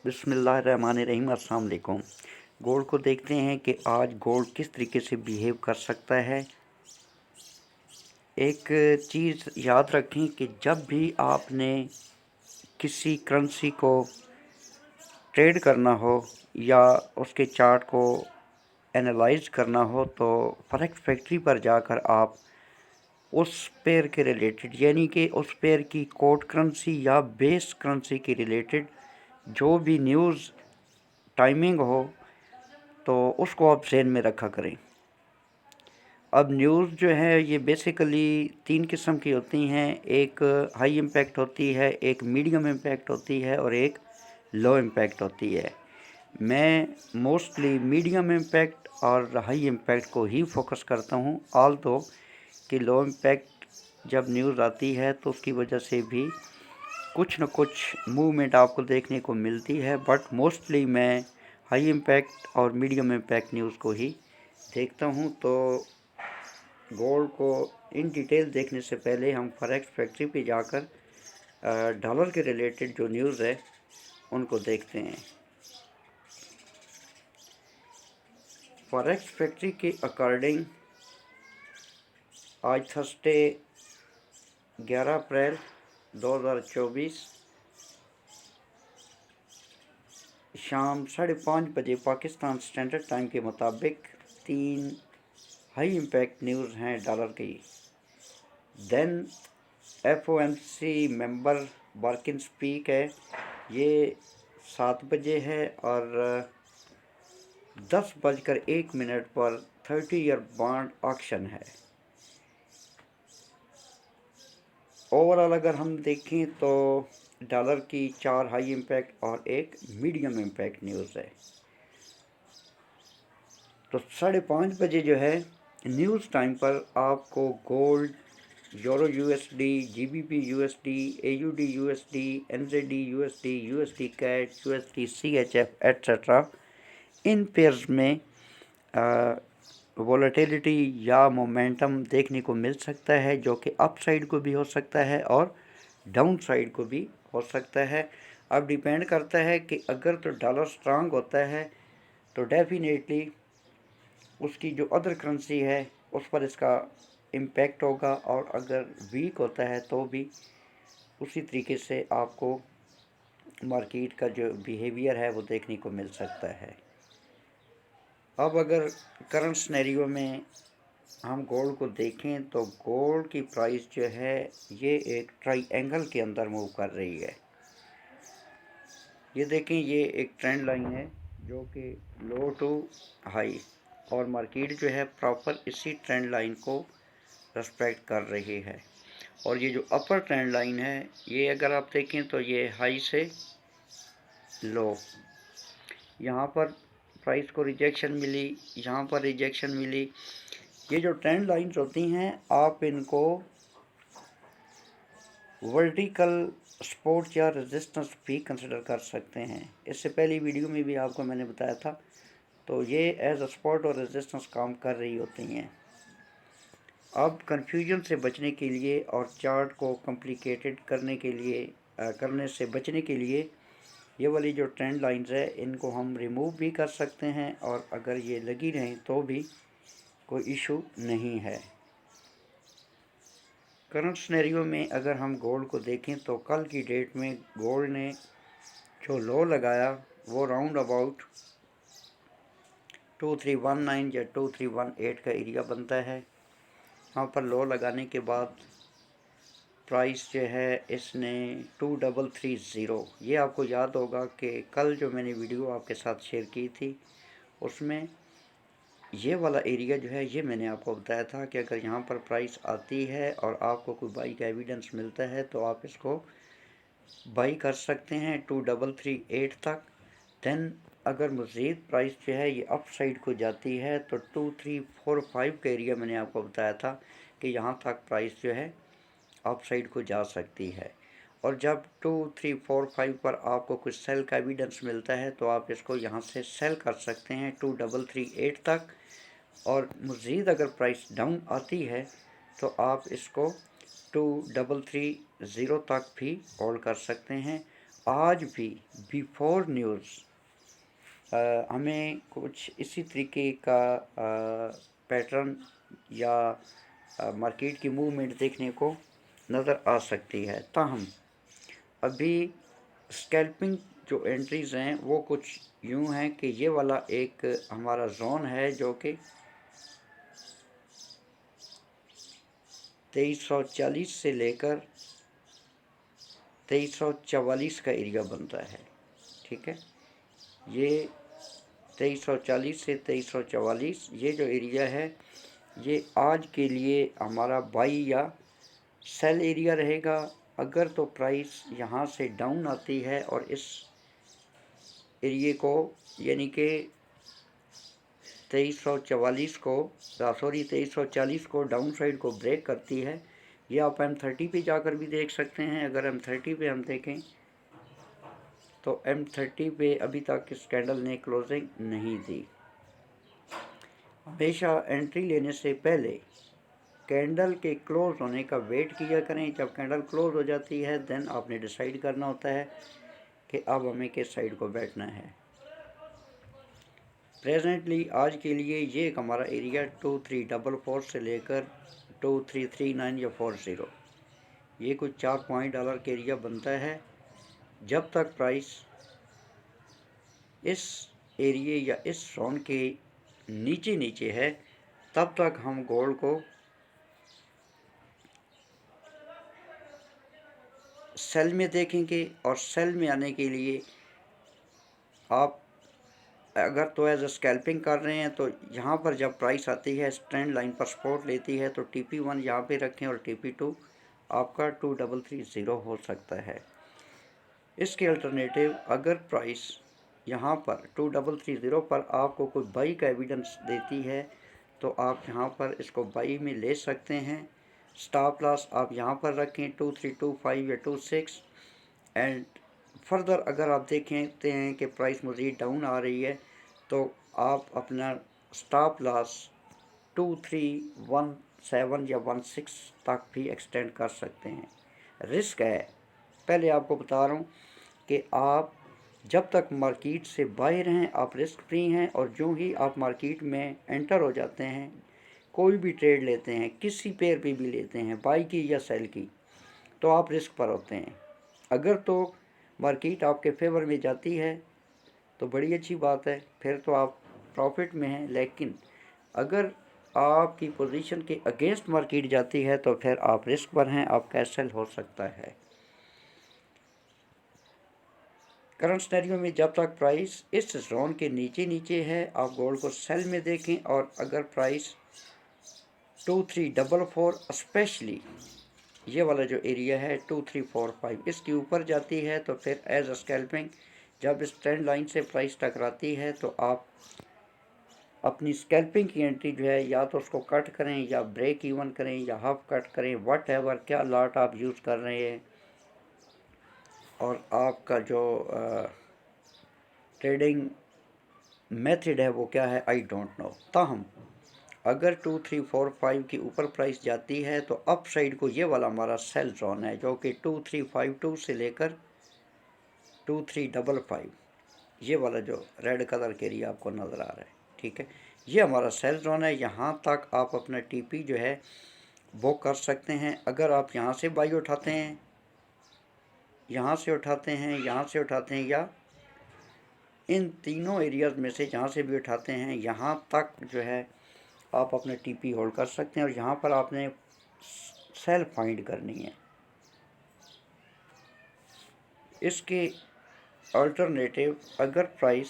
बिस्मिल्लाहिर्रहमानिर्रहीम। अस्सलाम वालेकुम। गोल्ड को देखते हैं कि आज गोल्ड किस तरीके से बिहेव कर सकता है। एक चीज़ याद रखें कि जब भी आपने किसी करेंसी को ट्रेड करना हो या उसके चार्ट को एनालाइज करना हो तो फॉरेक्स फैक्ट्री पर जाकर आप उस पेयर के रिलेटेड यानी कि उस पेयर की कोड करेंसी या बेस करेंसी के रिलेटेड जो भी न्यूज़ टाइमिंग हो तो उसको आप ज़हन में रखा करें। अब न्यूज़ जो है ये बेसिकली 3 किस्म की होती हैं। एक हाई इम्पैक्ट होती है, एक मीडियम इम्पैक्ट होती है और एक लो इम्पैक्ट होती है। मैं मोस्टली मीडियम इम्पैक्ट और हाई इम्पैक्ट को ही फोकस करता हूँ। ऑल्दो कि लो इम्पैक्ट जब न्यूज़ आती है तो उसकी वजह से भी कुछ न कुछ मूवमेंट आपको देखने को मिलती है, बट मोस्टली मैं हाई इम्पैक्ट और मीडियम इम्पैक्ट न्यूज़ को ही देखता हूँ। तो गोल्ड को इन डिटेल देखने से पहले हम फॉरेक्स फैक्ट्री पे जाकर डॉलर के रिलेटेड जो न्यूज़ है उनको देखते हैं। फॉरेक्स फैक्ट्री के अकॉर्डिंग आज थर्सडे 11 अप्रैल 2024 शाम 5:30 बजे पाकिस्तान स्टैंडर्ड टाइम के मुताबिक 3 हाई इम्पैक्ट न्यूज़ हैं डॉलर की। Then FOMC member Barkin speak है, ये 7 बजे है और 10:01 पर 30 ईयर बॉन्ड ऑक्शन है। ओवरऑल अगर हम देखें तो डॉलर की 4 हाई इम्पैक्ट और एक मीडियम इम्पैक्ट न्यूज़ है। तो 5:30 बजे जो है न्यूज़ टाइम पर आपको gold, euro USD, GBP USD, AUD USD, NZD USD, USD cat, USD CHF etcetera इन पेयर्स में वोलेटिलिटी या मोमेंटम देखने को मिल सकता है, जो कि अप साइड को भी हो सकता है और डाउन साइड को भी हो सकता है। अब डिपेंड करता है कि अगर तो डॉलर स्ट्रांग होता है तो डेफिनेटली उसकी जो अदर करेंसी है उस पर इसका इम्पैक्ट होगा, और अगर वीक होता है तो भी उसी तरीके से आपको मार्केट का जो बिहेवियर है वो देखने को मिल सकता है। अब अगर करंट सिनेरियो में हम गोल्ड को देखें तो गोल्ड की प्राइस जो है ये एक ट्रायंगल के अंदर मूव कर रही है। ये देखें, ये एक ट्रेंड लाइन है जो कि लो टू हाई, और मार्केट जो है प्रॉपर इसी ट्रेंड लाइन को रेस्पेक्ट कर रही है। और ये जो अपर ट्रेंड लाइन है ये अगर आप देखें तो ये हाई से लो, यहाँ पर प्राइस को रिजेक्शन मिली, यहाँ पर रिजेक्शन मिली। ये जो ट्रेंड लाइंस होती हैं आप इनको वर्टिकल सपोर्ट या रेजिस्टेंस भी कंसिडर कर सकते हैं। इससे पहली वीडियो में भी आपको मैंने बताया था। तो ये एज अ सपोर्ट और रेजिस्टेंस काम कर रही होती हैं। अब कन्फ्यूजन से बचने के लिए और चार्ट को कॉम्प्लिकेटेड करने से बचने के लिए ये वाली जो ट्रेंड लाइंस है इनको हम रिमूव भी कर सकते हैं, और अगर ये लगी रहें तो भी कोई इशू नहीं है। करंट सिनेरियो में अगर हम गोल्ड को देखें तो कल की डेट में गोल्ड ने जो लो लगाया वो राउंड अबाउट 2319 या 2318 का एरिया बनता है। यहाँ पर लो लगाने के बाद प्राइस जो है इसने 2330, ये आपको याद होगा कि कल जो मैंने वीडियो आपके साथ शेयर की थी उसमें ये वाला एरिया जो है ये मैंने आपको बताया था कि अगर यहाँ पर प्राइस आती है और आपको कोई बाई का एविडेंस मिलता है तो आप इसको बाई कर सकते हैं 2338 तक। देन अगर मज़ीद प्राइस जो है ये अप साइड को जाती है तो 2345 का एरिया मैंने आपको बताया था कि यहाँ तक प्राइस जो है अप साइड को जा सकती है। और जब 2345 पर आपको कुछ सेल का एविडेंस मिलता है तो आप इसको यहाँ से सेल कर सकते हैं 2338 तक। और मज़ीद अगर प्राइस डाउन आती है तो आप इसको 2330 तक भी होल्ड कर सकते हैं। आज भी बिफोर न्यूज़ हमें कुछ इसी तरीके का पैटर्न या मार्केट की मूवमेंट देखने को नज़र आ सकती है। ताहम अभी स्कैल्पिंग जो एंट्रीज़ हैं वो कुछ यूँ हैं कि ये वाला एक हमारा जोन है जो कि 2340 से लेकर 2344 का एरिया बनता है। ठीक है, ये 2340 से 2344 ये जो एरिया है ये आज के लिए हमारा बाई या सेल एरिया रहेगा। अगर तो प्राइस यहाँ से डाउन आती है और इस एरिए को यानी कि 2344 को 2340 को डाउन साइड को ब्रेक करती है, ये आप M30 पे जाकर भी देख सकते हैं। अगर M30 पे हम देखें तो M30 पे अभी तक इस कैंडल ने क्लोजिंग नहीं दी। हमेशा एंट्री लेने से पहले कैंडल के क्लोज होने का वेट किया करें। जब कैंडल क्लोज हो जाती है देन आपने डिसाइड करना होता है कि अब हमें किस साइड को बैठना है। प्रेजेंटली आज के लिए ये एक हमारा एरिया 2344 से लेकर 2339 या 40 ये कुछ $4 के एरिया बनता है। जब तक प्राइस इस एरिए या इस जोन के नीचे है तब तक हम गोल्ड को सेल में देखेंगे। और सेल में आने के लिए आप अगर तो एज स्कैल्पिंग कर रहे हैं तो यहाँ पर जब प्राइस आती है ट्रेंड लाइन पर सपोर्ट लेती है तो TP1 यहाँ पे रखें और TP2 आपका 2330 हो सकता है। इसके अल्टरनेटिव अगर प्राइस यहाँ पर 2330 पर आपको कोई बाई का एविडेंस देती है तो आप यहाँ पर इसको बाई में ले सकते हैं। स्टॉप लॉस आप यहाँ पर रखें 2325 या 26 एंड फर्दर अगर आप देखते हैं कि प्राइस मज़ीद डाउन आ रही है तो आप अपना स्टॉप लॉस 2317 या 16 तक भी एक्सटेंड कर सकते हैं। रिस्क है, पहले आपको बता रहा हूँ कि आप जब तक मार्केट से बाहर हैं आप रिस्क फ्री हैं, और जो ही आप मार्केट में एंटर हो जाते हैं कोई भी ट्रेड लेते हैं, किसी पेयर पे भी लेते हैं, बाई की या सेल की, तो आप रिस्क पर होते हैं। अगर तो मार्केट आपके फेवर में जाती है तो बड़ी अच्छी बात है, फिर तो आप प्रॉफिट में हैं। लेकिन अगर आपकी पोजीशन के अगेंस्ट मार्केट जाती है तो फिर आप रिस्क पर हैं, आपका सेल हो सकता है। करंट सिनेरियो में जब तक प्राइस इस जोन के नीचे है आप गोल्ड को सेल में देखें, और अगर प्राइस 2344 स्पेशली ये वाला जो एरिया है 2345 इसके ऊपर जाती है तो फिर एज स्कैल्पिंग जब इस ट्रेंड लाइन से प्राइस टकराती है तो आप अपनी स्कैल्पिंग की एंट्री जो है या तो उसको कट करें या ब्रेक इवन करें या हाफ कट करें, वट एवर क्या लॉट आप यूज़ कर रहे हैं और आपका जो ट्रेडिंग मेथड है वो क्या है, आई डोंट नो। ताहम अगर 2345 के ऊपर प्राइस जाती है तो अप साइड को ये वाला हमारा सेल जोन है जो कि 2352 से लेकर 2355 ये वाला जो रेड कलर के एरिया आपको नज़र आ रहा है। ठीक है, ये हमारा सेल जोन है, यहाँ तक आप अपना TP जो है वो कर सकते हैं। अगर आप यहाँ से बाई उठाते हैं, यहाँ से उठाते हैं, यहाँ से उठाते हैं, या इन तीनों एरियाज़ में से जहाँ से भी उठाते हैं यहाँ तक जो है आप अपने TP होल्ड कर सकते हैं। और यहाँ पर आपने सेल फाइंड करनी है। इसके अल्टरनेटिव अगर प्राइस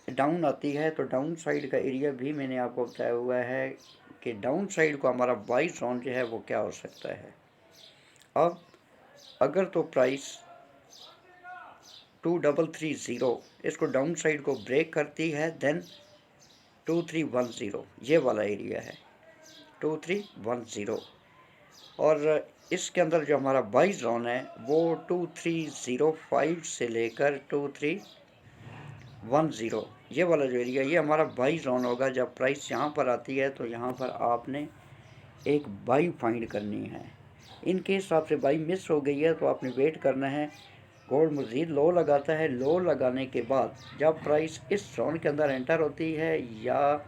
डाउन आती है तो डाउन साइड का एरिया भी मैंने आपको बताया हुआ है कि डाउन साइड को हमारा बाई जोन जो है वो क्या हो सकता है। अब अगर तो प्राइस 2330 इसको डाउन साइड को ब्रेक करती है देन 2310 ये वाला एरिया है 2310, और इसके अंदर जो हमारा बाई जोन है वो 2305 से लेकर 2310 ये वाला जो एरिया ये हमारा बाई जोन होगा। जब प्राइस यहाँ पर आती है तो यहाँ पर आपने एक बाई फाइंड करनी है। इन केस आपसे बाई मिस हो गई है तो आपने वेट करना है गोल्ड मज़ीद लो लगाता है। लो लगाने के बाद जब प्राइस इस जोन के अंदर एंटर होती है, या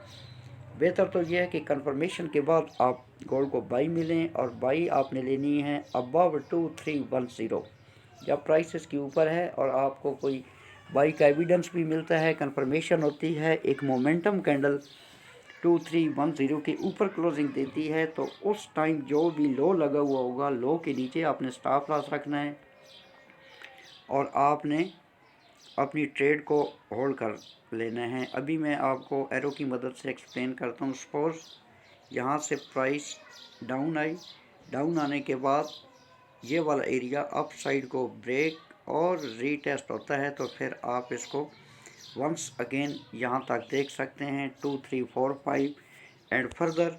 बेहतर तो यह है कि कंफर्मेशन के बाद आप गोल्ड को बाई मिलें, और बाई आपने लेनी है अबव 2310। जब प्राइस इसके ऊपर है और आपको कोई बाई का एविडेंस भी मिलता है, कंफर्मेशन होती है, एक मोमेंटम कैंडल 2310 के ऊपर क्लोजिंग देती है, तो उस टाइम जो भी लो लगा हुआ होगा, लो के नीचे आपने स्टॉप लॉस रखना है और आपने अपनी ट्रेड को होल्ड कर लेना है। अभी मैं आपको एरो की मदद से एक्सप्लेन करता हूँ। सपोज़ यहाँ से प्राइस डाउन आई, डाउन आने के बाद ये वाला एरिया अप साइड को ब्रेक और रीटेस्ट होता है, तो फिर आप इसको वंस अगेन यहाँ तक देख सकते हैं 2 3 4 5 एंड फर्दर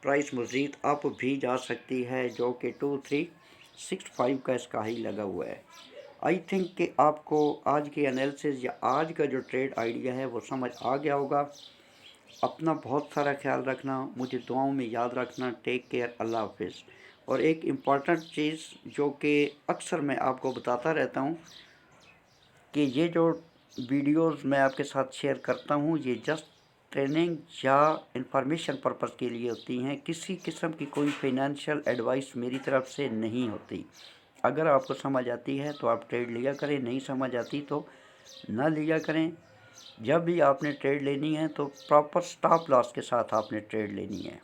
प्राइस मज़ीद अप भी जा सकती है, जो कि 2365 का इसका हाई लगा हुआ है। आई थिंक कि आपको आज के एनालिसिस या आज का जो ट्रेड आइडिया है वो समझ आ गया होगा। अपना बहुत सारा ख्याल रखना, मुझे दुआओं में याद रखना। टेक केयर, अल्लाह हाफिज़। और एक इम्पॉर्टेंट चीज़ जो कि अक्सर मैं आपको बताता रहता हूँ कि ये जो वीडियोस मैं आपके साथ शेयर करता हूँ, ये जस्ट ट्रेनिंग या इंफॉर्मेशन पर्पज़ के लिए होती हैं। किसी किस्म की कोई फाइनेंशियल एडवाइस मेरी तरफ से नहीं होती। अगर आपको समझ आती है तो आप ट्रेड लिया करें, नहीं समझ आती तो ना लिया करें। जब भी आपने ट्रेड लेनी है तो प्रॉपर स्टॉप लॉस के साथ आपने ट्रेड लेनी है।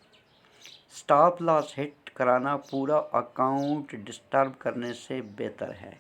स्टॉप लॉस हिट कराना पूरा अकाउंट डिस्टर्ब करने से बेहतर है।